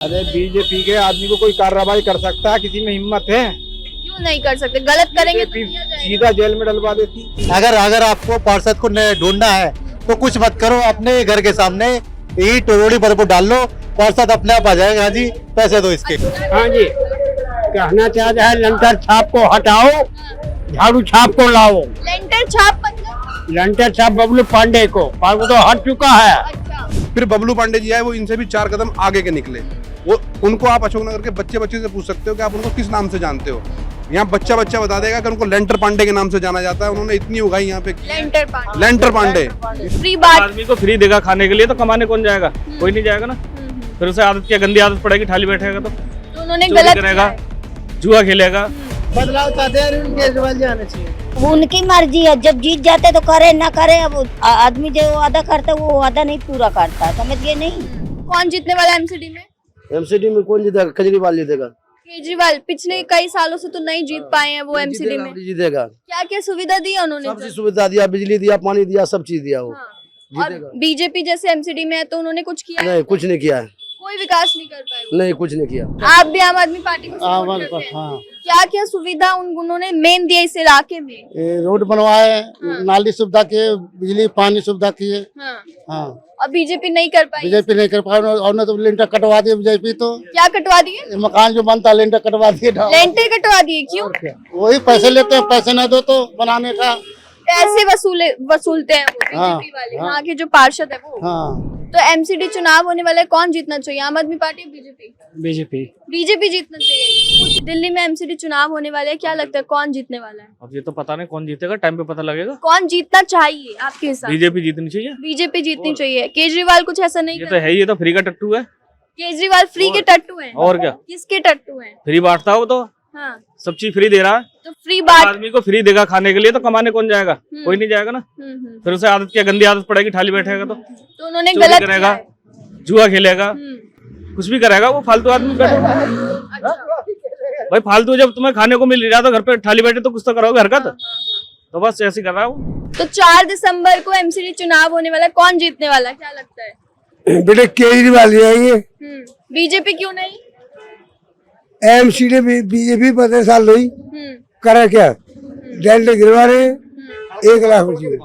अरे बीजेपी के आदमी को कोई कार्रवाई कर सकता है? किसी में हिम्मत है? क्यों नहीं कर सकते? गलत करेंगे तो बीजेपी किया जाएगा। सीधा जेल में डलवा देती। अगर अगर आपको पार्षद को ढूंढना है तो कुछ मत करो, अपने घर के सामने ईंट रोड़ी पर डाल लो, पार्षद अपने आप आ जाएगा। हाँ जी, पैसे दो इसके। हाँ जी, कहना चाहते हैं लंटर छाप को हटाओ, झाड़ू छाप को लाओ। लेंटर छाप मतलब? लंटर छाप बबलू पांडे को तो हट चुका है। अच्छा, फिर बबलू पांडे जी आए, वो इनसे भी 4 कदम आगे के निकले। वो उनको आप अशोकनगर के बच्चे से पूछ सकते हो कि आप उनको किस नाम से जानते हो। यहाँ बच्चा बता देगा कि उनको लेंटर पांडे के नाम से जाना जाता है। उन्होंने इतनी उगाई यहाँ पे लेंटर पांडे। फ्री बात। आदमी को फ्री देगा खाने के लिए तो कमाने कौन जाएगा? कोई नहीं जाएगा ना। फिर उसे आदत क्या गंदी आदत पड़ेगी, थाली बैठेगा तो उन्होंने चोरी गलत करेगा, किया है। जुआ खेलेगा। बदलाव चाहते हैं केजरीवाल जी आने चाहिए। उनकी मर्जी है, जब जीत जाते तो करे ना करे। अब आदमी जो वादा करता है वो वादा नहीं पूरा करता, समझ गए नहीं। कौन जीतने वाला एमसीडी में? एमसीडी में कौन जीतेगा? केजरीवाल जीतेगा। केजरीवाल पिछले कई सालों से तो नहीं जीत पाए हैं वो एमसीडी में। जीतेगा। क्या क्या सुविधा दी है उन्होंने? सब चीज सुविधा दिया, बिजली दिया, पानी दिया, सब चीज दिया वो। हाँ। और बीजेपी जैसे एमसीडी में है तो उन्होंने कुछ किया है? नहीं, कुछ नहीं किया है। कोई विकास नहीं कर पाए वो। नहीं, कुछ नहीं किया। आप भी आम आदमी पार्टी को सपोर्ट करते हैं? हाँ। क्या क्या सुविधा उन्होंने मेन दिया इस इलाके में? रोड बनवाए, नाली सुविधा किए, बिजली पानी सुविधा किए। हाँ। हाँ, और बीजेपी नहीं कर पाई। बीजेपी नहीं कर पाया और न तो लेंटर कटवा दिए बीजेपी। तो क्या कटवा दिए? मकान जो बनता लेंटर कटवा दिए। लेंटर कटवा दिए, क्यों? वही पैसे लेते हैं, पैसे न दो तो बनाने का। पैसे वसूलते हैं वो बीजेपी वाले, वहाँ के जो पार्षद है वो। हाँ, तो एमसीडी चुनाव होने वाला है, कौन जीतना चाहिए, आम आदमी पार्टी या बीजेपी? बीजेपी। बीजेपी जीतना चाहिए। कुछ दिल्ली में एमसीडी चुनाव होने वाले हैं, क्या लगता है कौन जीतने वाला है? अब ये तो पता नहीं कौन जीतेगा, टाइम पे पता लगेगा। कौन जीतना चाहिए आपके हिसाब? बीजेपी जीतनी चाहिए। बीजेपी जीतनी चाहिए। केजरीवाल कुछ ऐसा नहीं ये तो कर? है ही, ये तो फ्री का टट्टू है। केजरीवाल फ्री के टट्टू हैं। और क्या, किसके टट्टू हैं? फ्री बांटता हो तो हाँ, सब चीज फ्री दे रहा है। तो फ्री बात। आदमी को फ्री देगा खाने के लिए तो कमाने कौन जाएगा? कोई नहीं जाएगा ना। फिर उसे आदत क्या गंदी आदत पड़ेगी, थाली बैठेगा तो उन्होंने चोरी गलत करेगा, किया है। जुआ खेलेगा, कुछ भी करेगा। वो फालतू आदमी बैठेगा। भाई फालतू जब तुम्हें खाने को मिल रहा तो घर पे थाली बैठे तो कुछ तो करोगे हरकत। तो बस ऐसे कर रहा है वो। तो 4 दिसंबर को एमसीडी चुनाव होने वाला है, कौन जीतने वाला है, क्या लगता है? बेटे केजरीवाल जी आएंगे। बीजेपी क्यों नहीं? एमसीडी बीजेपी 15 साल रही, करा क्या? डेल्टे गिरवा रहे 1 लाख रुपये।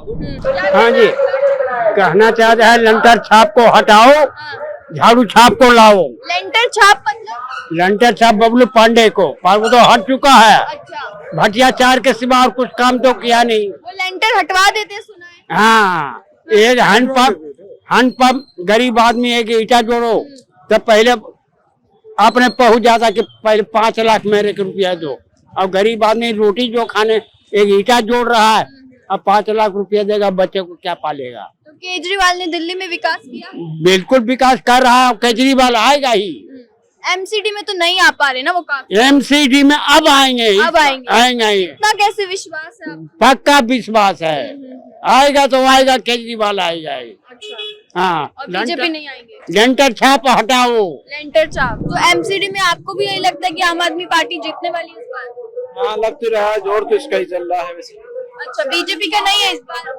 हाँ जी, कहना चाहते हैं लंटर छाप को हटाओ, झाड़ू छाप को लाओ। लेंटर छाप मतलब? लंटर छाप बबलू पांडे को तो हट चुका है। अच्छा, भटियाचार के सिवा और कुछ काम तो किया नहीं। वो लेंटर हटवा देते सुना है। हाँ, एक हैंडपंप गरीब आदमी एक ईटा जोड़ो तब पहले आपने पहुंच जाता कि पहले 5 लाख मेरे के रुपया दो। अब गरीब आदमी रोटी जो खाने एक ईटा जोड़ रहा है, अब 5 लाख रुपया देगा, बच्चे को क्या पालेगा? तो केजरीवाल ने दिल्ली में विकास किया? बिल्कुल विकास कर रहा है, केजरीवाल आएगा ही। एमसीडी में तो नहीं आ पा रहे ना वो काम। एमसीडी में अब आएंगे ही। अब आएंगे ही। इतना कैसे विश्वास है आप? पक्का विश्वास है, आएगा तो आएगा, केजरीवाल आएगा ही। अच्छा, हाँ, और बीजेपी नहीं आएंगे? लेंटर छाप हटाओ। लेंटर छाप। तो एमसीडी में आपको भी यही लगता है कि आम आदमी पार्टी जीतने वाली है इस बार? हाँ, लग तो रहा है, जोर तो इसका ही चल रहा है वैसे। अच्छा, बीजेपी का नहीं है इस बार?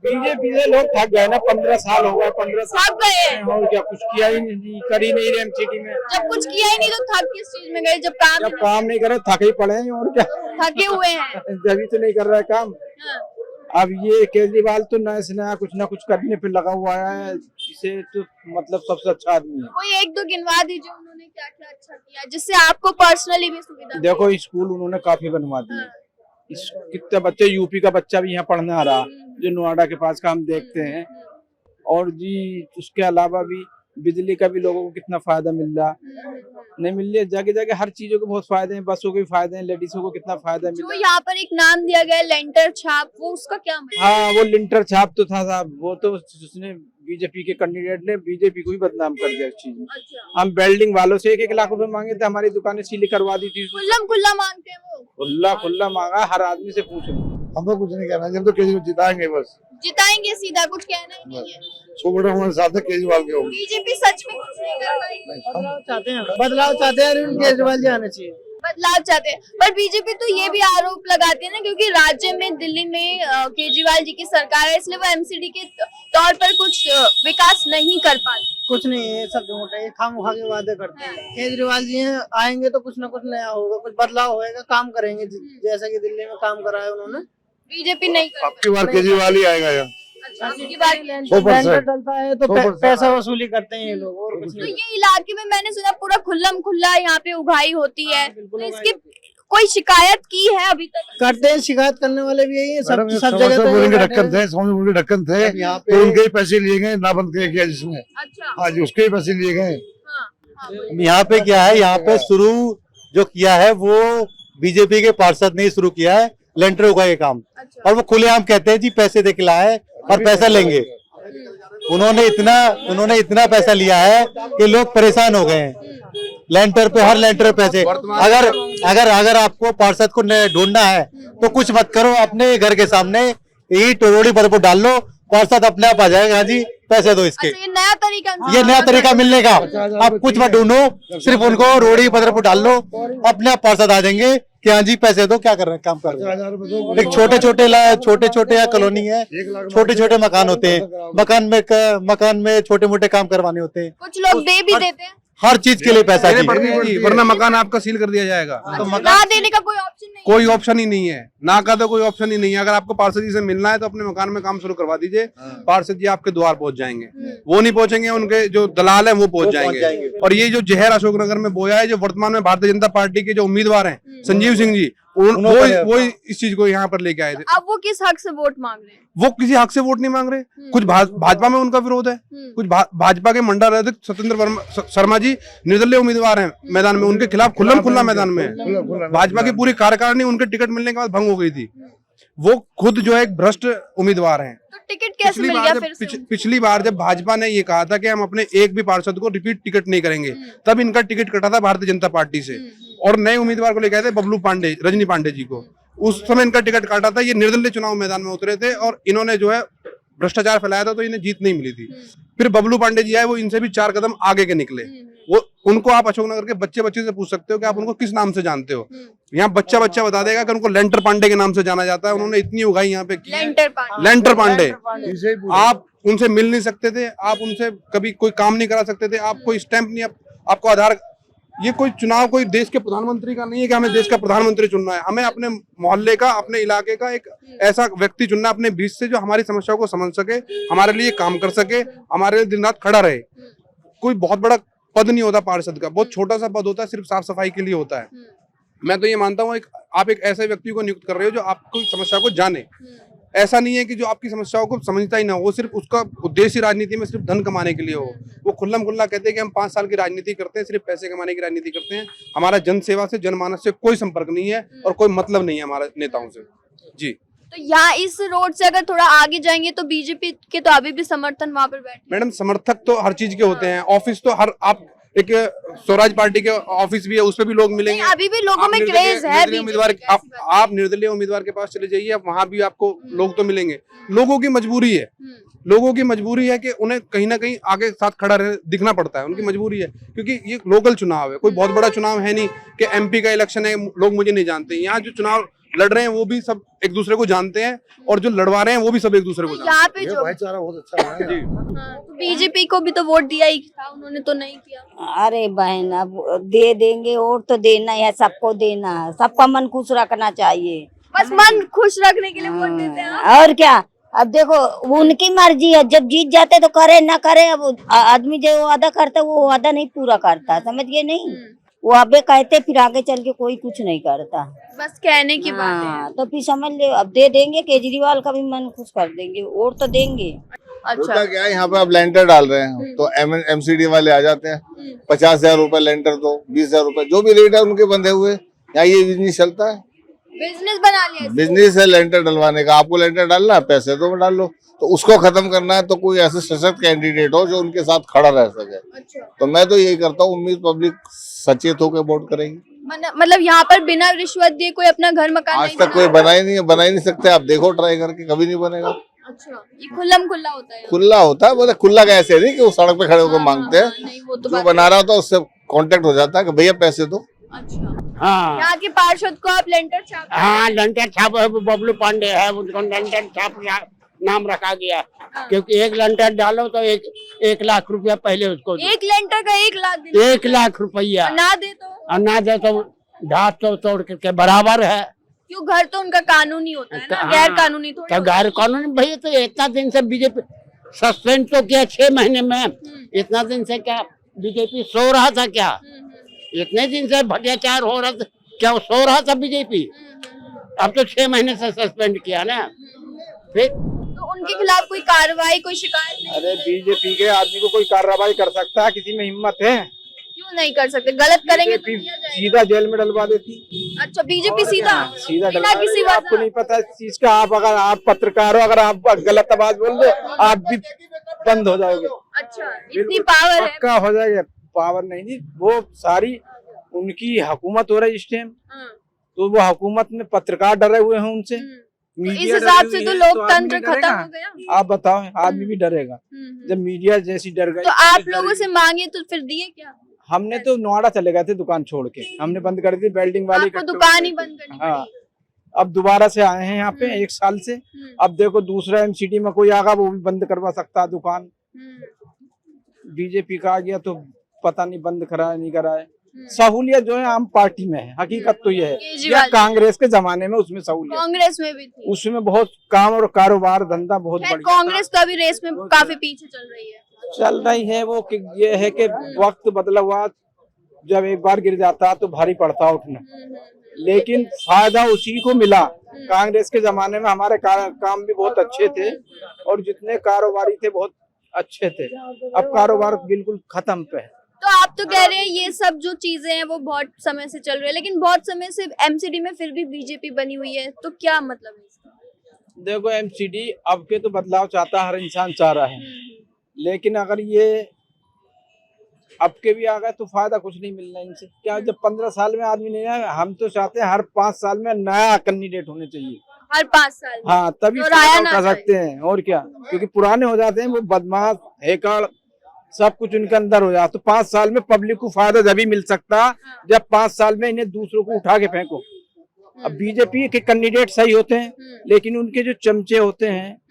बीजेपी से लोग थक गए ना, 15 साल हो गए। 15 साल थक गए हैं। और क्या, कुछ किया ही नहीं, कर ही नहीं रहे एमसीडी में। जब कुछ किया ही नहीं तो थक किस चीज में गए? जब काम जब काम नहीं करे थके ही पड़े हैं, और क्या। थके हुए हैं। जब तो नहीं कर रहा है काम। हाँ। अब ये केजरीवाल तो नया से नया कुछ ना कुछ करने पे लगा हुआ है, इसे तो मतलब सबसे अच्छा आदमी है। कोई 1-2 गिनवा दीजिए उन्होंने क्या क्या अच्छा किया जिससे आपको पर्सनली भी सुविधा मिले। देखो, स्कूल उन्होंने काफी बनवा दिए। कितने बच्चे, यूपी का बच्चा भी यहाँ पढ़ने आ रहा, जो नोएडा के पास का हम देखते हैं। और जी उसके अलावा भी बिजली का भी लोगों को कितना फायदा मिल रहा, नहीं मिल रहा। जगह जगह हर चीजों के बहुत फायदे हैं, बसों के भी फायदे हैं, लेडीजों को कितना फायदा मिल जो रहा है। यहाँ पर एक नाम दिया गया है लेंटर छाप, वो उसका क्या मतलब? हाँ, वो लिंटर छाप तो था साहब, वो तो उसने बीजेपी के कैंडिडेट ने बीजेपी को ही बदनाम कर दिया इस चीज में। अच्छा, हम बिल्डिंग वालों से 1-1 लाख रुपए मांगे थे, हमारी दुकानें सील करवा दी थी। खुल्ला मांगते हैं वो। खुल्ला मांगा, हर आदमी से पूछ लो। हमको कुछ नहीं करना, जब तो केजरीवाल जिताएंगे बस। जिताएंगे सीधा, कुछ कहना ही नहीं है। छोटा हमारे साथ है केजरीवाल के। बीजेपी सच में कुछ नहीं कर पाई। बदलाव चाहते हैं, केजरीवाल जी आने चाहिए। बदलाव चाहते हैं, पर बीजेपी तो ये भी आरोप लगाती है ना, क्योंकि राज्य में दिल्ली में केजरीवाल जी की सरकार है, इसलिए वो एमसीडी के तौर पर कुछ विकास नहीं कर पाती। कुछ नहीं है, सब झूठ है, ये खामखा के वादे करते हैं। केजरीवाल जी हैं, आएंगे तो कुछ ना कुछ नया होगा, कुछ बदलाव होएगा, काम करेंगे जैसा कि दिल्ली में काम कराया उन्होंने। बीजेपी नहीं कर आपकी बार केजरीवाल ही आएगा यहाँ। अच्छा, आपकी बात लेंटर डलता है तो पैसा वसूली करते हैं ये लोग, और कुछ तो नहीं। ये इलाके में मैंने सुना पूरा खुल्लम खुल्ला यहाँ पे उगाई होती है, तो इसकी कोई शिकायत की है अभी तक? करते हैं, शिकायत करने वाले भी यही है, सब जगह ढक्कन थे, समझ ढक्कन थे, तो उनके ही पैसे लिए गए, ना बंद किया जिसमें। अच्छा, हाँ जी, उसके ही पैसे लिए गए। यहाँ पे क्या है, यहाँ पे शुरू जो किया है वो बीजेपी के पार्षद ने शुरू किया है, लेंटर का ये काम। अच्छा। और वो खुलेआम कहते हैं जी पैसे दे के लाए और पैसा लेंगे। उन्होंने इतना पैसा लिया है कि लोग परेशान हो गए हैं। लेंटर पे, हर लेंटर पे पैसे। अगर आपको पार्षद को ढूंढना है तो कुछ मत करो, अपने घर के सामने ईंट रोड़ी पर डाल लो, पार्षद अपने आप आ जाएगा। हाँ जी, पैसे दो इसके। अच्छा, ये नया तरीका मिलने का। आप कुछ मत ढूंढो, सिर्फ उनको रोड़ी पत्थर पर डाल लो, अपने आप पार्षद आ जाएंगे कि हाँ जी पैसे दो, क्या कर रहे हैं, काम कर रहे हैं। एक छोटे यहाँ कॉलोनी है, छोटे मकान होते हैं, मकान में छोटे मोटे काम करवाने होते हैं। कुछ लोग दे भी देते हैं, हर चीज के लिए पैसा चाहिए, वरना मकान आपका सील कर दिया जाएगा। तो ना देने का कोई ऑप्शन नहीं, कोई ऑप्शन ही नहीं है, ना का तो कोई ऑप्शन ही नहीं है। अगर आपको पार्षद जी से मिलना है तो अपने मकान में काम शुरू करवा दीजिए, पार्षद जी आपके द्वार पहुंच जाएंगे। वो नहीं पहुंचेंगे, उनके जो दलाल हैं वो पहुंच जाएंगे। और ये जो जहर अशोकनगर में बोया है, जो वर्तमान में भारतीय जनता पार्टी के जो उम्मीदवार हैं संजीव सिंह जी, वो इस चीज को यहाँ पर लेके आए थे। अब वो किस हक से वोट मांग रहे हैं? वो किसी हक से वोट नहीं मांग रहे। कुछ भाजपा में उनका विरोध है, कुछ भाजपा के मंडल अध्यक्ष सत्येंद्र शर्मा जी निर्दलीय उम्मीदवार हैं मैदान में, उनके खिलाफ खुल्ला मैदान में है। भाजपा की पूरी कार्यकारिणी उनके टिकट मिलने के बाद भंग हो गई थी। वो खुद जो है एक भ्रष्ट उम्मीदवार हैं। तो टिकट कैसे मिल गया फिर से? पिछली बार जब भाजपा ने ये कहा था कि हम अपने एक भी पार्षद को रिपीट टिकट नहीं करेंगे, तब इनका टिकट कटा था भारतीय जनता पार्टी से, और नए उम्मीदवार को लेकर आए थे बबलू पांडे, रजनी पांडे जी को। उस समय इनका टिकट काटा था, ये निर्दलीय चुनाव मैदान में उतरे थे और इन्होंने जो है भ्रष्टाचार फैलाया था, तो इन्हें जीत नहीं मिली थी। फिर बबलू पांडे जी आए, वो इनसे भी 4 कदम आगे के निकले। वो उनको आप अशोकनगर के बच्चे से पूछ सकते हो कि आप उनको किस नाम से जानते हो। यहाँ बच्चा बता देगा कि उनको लेंटर पांडे के नाम से जाना जाता है। उन्होंने इतनी उगाई यहाँ पे लेंटर पांडे। आप उनसे मिल नहीं सकते थे, आप उनसे कभी कोई काम नहीं करा सकते थे, आप कोई स्टैंप नहीं, आपको आधार। ये कोई चुनाव कोई देश के प्रधानमंत्री का नहीं है कि हमें देश का प्रधानमंत्री चुनना है। हमें अपने मोहल्ले का, अपने इलाके का एक ऐसा व्यक्ति चुनना है अपने बीच से, जो हमारी समस्याओं को समझ सके, हमारे लिए काम कर सके, हमारे लिए दिन रात खड़ा रहे। कोई बहुत बड़ा पद नहीं होता पार्षद का, बहुत छोटा सा पद होता है, सिर्फ साफ सफाई के लिए होता है। मैं तो ये मानता हूँ आप एक ऐसे व्यक्ति को नियुक्त कर रहे हो जो आपकी समस्या को जाने। ऐसा नहीं है कि जो आपकी समस्याओं को समझता ही ना हो, सिर्फ उसका उद्देश्य राजनीति में सिर्फ धन कमाने के लिए हो। वो खुल्ला कहते हैं कि हम 5 साल की राजनीति करते हैं, सिर्फ पैसे कमाने की राजनीति करते हैं। हमारा जन सेवा से, जनमानस से कोई संपर्क नहीं है और कोई मतलब नहीं है हमारे नेताओं से। जी, तो यहाँ इस रोड से अगर थोड़ा आगे जाएंगे तो बीजेपी के तो अभी भी समर्थन वहाँ पर बैठे। मैडम, समर्थक तो हर चीज के होते हैं। ऑफिस तो हर, आप एक स्वराज पार्टी के ऑफिस भी है, उसपे भी लोग मिलेंगे। अभी भी लोगों में क्रेज है। उम्मीदवार, आप निर्दलीय उम्मीदवार के पास चले जाइए, वहां भी आपको लोग तो मिलेंगे। लोगों की मजबूरी है, लोगों की मजबूरी है कि उन्हें कहीं ना कहीं आगे साथ खड़ा रहे, दिखना पड़ता है। उनकी मजबूरी है, क्योंकि ये लोकल चुनाव है, कोई बहुत बड़ा चुनाव है नहीं कि एमपी का इलेक्शन है, लोग मुझे नहीं जानते। यहाँ जो चुनाव लड़ रहे हैं वो भी सब एक दूसरे को जानते हैं, और जो लड़वा रहे हैं वो भी सब एक दूसरे को जानते हैं। यहाँ पे जो भाईचारा बहुत अच्छा है। जी, तो बीजेपी को भी तो वोट दिया ही था, उन्होंने तो नहीं किया। अरे बहन, अब दे देंगे, वोट तो देना है, सबको देना है, सबका मन खुश रखना चाहिए। बस मन खुश रखने के लिए वोट देते हैं। और क्या, अब देखो उनकी मर्जी है, जब जीत जाते तो करे ना करे। अब आदमी जो वादा करता है वो वादा नहीं पूरा करता, समझ गए नहीं। वो अबे कहते फिर आगे चल के कोई कुछ नहीं करता, बस कहने की बात है। तो फिर समझ ले, अब दे देंगे, केजरीवाल का भी मन खुश कर देंगे, वोट तो देंगे। होता क्या है, यहाँ पे आप लेंटर डाल रहे हैं तो एमसीडी वाले आ जाते हैं, 50,000 रुपए लेंटर दो, 20,000 रुपए, जो भी रेट है उनके बंधे हुए। यहाँ ये बिजनेस चलता है, बिजनेस बना लिया, बिजनेस है लेंटर डलवाने का। आपको लेंटर डालना है, पैसे तो डाल लो। तो उसको खत्म करना है तो कोई ऐसे सशक्त कैंडिडेट हो जो उनके साथ खड़ा रह सके। अच्छा। तो मैं तो यही करता हूँ, उम्मीद पब्लिक सचेत होकर वोट करेगी। मतलब यहाँ पर बिना रिश्वत दिए कोई अपना घर मकान आज तक कोई बना ही नहीं है, बना ही नहीं सकते। आप देखो ट्राई करके, कभी नहीं बनेगा। अच्छा, ये खुल्ला होता है। खुला होता है, बोले खुला कैसे नहीं कि वो सड़क पे खड़े होकर मांगते हैं। नहीं, वो तो जो बना रहा होता है उससे कांटेक्ट हो जाता है कि भैया पैसे दो। अच्छा, हाँ यहाँ के पार्षद को आप लेंटर छाप रहे हैं। हाँ, लंटर छाप बबलू पांडे है, उनको लंटर छाप नाम रखा गया, क्योंकि एक लंटर डालो तो 1 लाख रुपया पहले उसको दो। एक लेंटर का 1 लाख देना 1 लाख रुपया, और ना दे तो और ना दे तो ढात तो तोड़ के बराबर है। क्यों, घर तो उनका कानूनी होता है ना, हाँ, गैर कानूनी थोड़ी तो गैर कानूनी भैया, तो इतना दिन से बीजेपी सस्पेंड तो किया 6 महीने में, इतना दिन से क्या बीजेपी सो रहा था क्या? इतने दिन से भ्रष्टाचार हो रहा था क्या, वो सो रहा था बीजेपी? अब तो 6 महीने से सस्पेंड किया ना। फिर तो उनके खिलाफ कोई कार्रवाई, कोई शिकायत नहीं? अरे बीजेपी के आदमी को कोई कार्रवाई कर सकता है? किसी में हिम्मत है? क्यों नहीं कर सकते? गलत करेंगे तो बीजेपी किया जाएगा। सीधा जेल में डलवा देती। अच्छा, बीजेपी सीधा सीधा बिना डलवा किसी देती। आपको वजह? नहीं पता इस चीज का? अगर आप पत्रकार हो, अगर आप गलत आवाज बोल दो, आप भी बंद हो जाओगे। अच्छा, इतनी पावर है। पक्का हो जाएगा। पावर नहीं जी, वो सारी उनकी हुकूमत हो रही है इस टाइम, हाँ। तो वो हुकूमत में पत्रकार डरे हुए हैं उनसे, तो इस मीडिया हिसाब डरी से हुई तो है, लोकतंत्र आदमी खत्म डरेगा। हो गया। आप बताओ, आदमी भी डरेगा जब मीडिया जैसी डर गई। तो आप लोगों से मांगे तो फिर दिए क्या? हमने तो नोएडा चले गए थे दुकान छोड़ के, हमने बंद कर दी, बिल्डिंग वाली आपको दुकान ही बंद करनी पड़ी। हाँ, अब दोबारा से आए हैं यहाँ पे 1 साल से। अब देखो दूसरा एमसीडी में कोई आगा, वो भी बंद करवा सकता है दुकान। बीजेपी का आ गया तो पता नहीं बंद कराए नहीं कराए। सहूलियत जो है आम पार्टी में है, हकीकत तो ये है। केजरीवाल या कांग्रेस के जमाने में उसमें सहूलियत, कांग्रेस में भी थी। उसमें बहुत काम और कारोबार धंधा बहुत खैर, बढ़िया कांग्रेस तो अभी रेस में काफी पीछे चल रही है। चल रही है। वो कि ये है कि वक्त बदला हुआ, जब एक बार गिर जाता तो भारी पड़ता उठना, लेकिन फायदा उसी को मिला। कांग्रेस के जमाने में हमारे काम भी बहुत अच्छे थे और जितने कारोबारी थे बहुत अच्छे थे। अब कारोबार बिल्कुल खत्म पे है। तो आप तो कह रहे हैं ये सब जो चीजें हैं वो बहुत समय से चल रही है, लेकिन बहुत समय से एमसीडी में फिर भी बीजेपी बनी हुई है, तो क्या मतलब है इसका? देखो एमसीडी अब के तो बदलाव चाहता है, हर इंसान चाह रहा है, लेकिन अगर ये अब के भी आ गए तो फायदा कुछ नहीं मिलना इनसे। क्या जब 15 साल में आदमी नहीं आया, हम तो चाहते हैं हर 5 साल में नया कैंडिडेट होने चाहिए। हर 5 साल में? हाँ, तभी तो फायदा राया ना उठा जाए। सकते हैं। और क्या, क्योंकि पुराने हो जाते हैं, वो बदमाश हेकड़ सब कुछ उनके अंदर हो जाता। तो 5 साल में पब्लिक को फायदा जब मिल सकता जब 5 साल में इन्हें दूसरों को उठा के फेंको। अब बीजेपी के कैंडिडेट सही होते हैं, लेकिन उनके जो चमचे होते हैं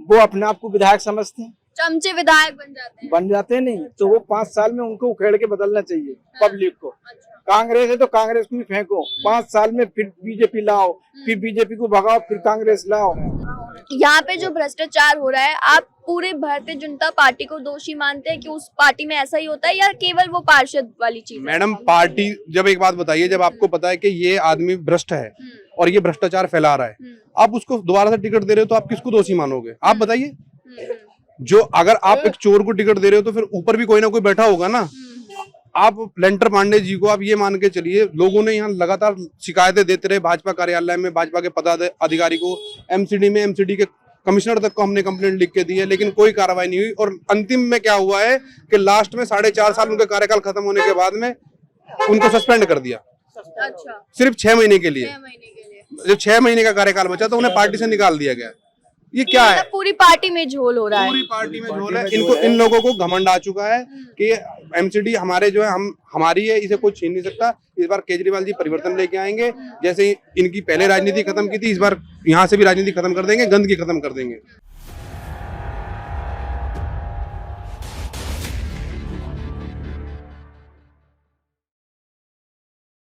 वो अपने आप को विधायक समझते हैं, चमचे विधायक बन जाते हैं। नहीं, तो वो 5 साल में उनको उखेड़ के बदलना चाहिए पब्लिक को। कांग्रेस है तो कांग्रेस को भी फेंको, 5 साल में फिर बीजेपी लाओ, फिर बीजेपी को भगाओ, फिर कांग्रेस लाओ। यहाँ पे जो भ्रष्टाचार हो रहा है, आप पूरे भारतीय जनता पार्टी को दोषी मानते हैं कि उस पार्टी में ऐसा ही होता है, या केवल वो पार्षद वाली चीज है? मैडम, पार्टी, जब एक बात बताइए, जब आपको पता है कि ये आदमी भ्रष्ट है और ये भ्रष्टाचार फैला रहा है, आप उसको दोबारा से टिकट दे रहे हो तो आप किसको दोषी मानोगे? आप बताइए। जो अगर आप एक चोर को टिकट दे रहे हो तो फिर ऊपर भी कोई ना कोई बैठा होगा ना। आप लेंटर पांडे जी को आप ये मान के चलिए, लोगों ने यहाँ लगातार शिकायतें देते रहे भाजपा कार्यालय में, भाजपा के पदाधिकारी को, एमसीडी में, एमसीडी के कमिश्नर तक को हमने कंप्लेंट लिख के दी है, लेकिन कोई कार्रवाई नहीं हुई। और अंतिम में क्या हुआ है कि लास्ट में 4.5 साल उनका कार्यकाल खत्म होने के बाद में उनको सस्पेंड कर दिया। अच्छा, सिर्फ 6 महीने के लिए। 6 महीने के लिए? जब 6 महीने का कार्यकाल बचा तो उन्हें पार्टी से निकाल दिया गया। ये क्या है? पूरी पार्टी में झोल हो रहा है। पूरी पार्टी में झोल है। इन लोगों को घमंड आ चुका है कि एमसीडी हमारे जो है, हमारी है, इसे कोई छीन नहीं सकता। इस बार केजरीवाल जी परिवर्तन लेके आएंगे, जैसे इनकी पहले राजनीति खत्म की थी, इस बार यहाँ से भी राजनीति खत्म कर देंगे, गंदगी खत्म कर देंगे।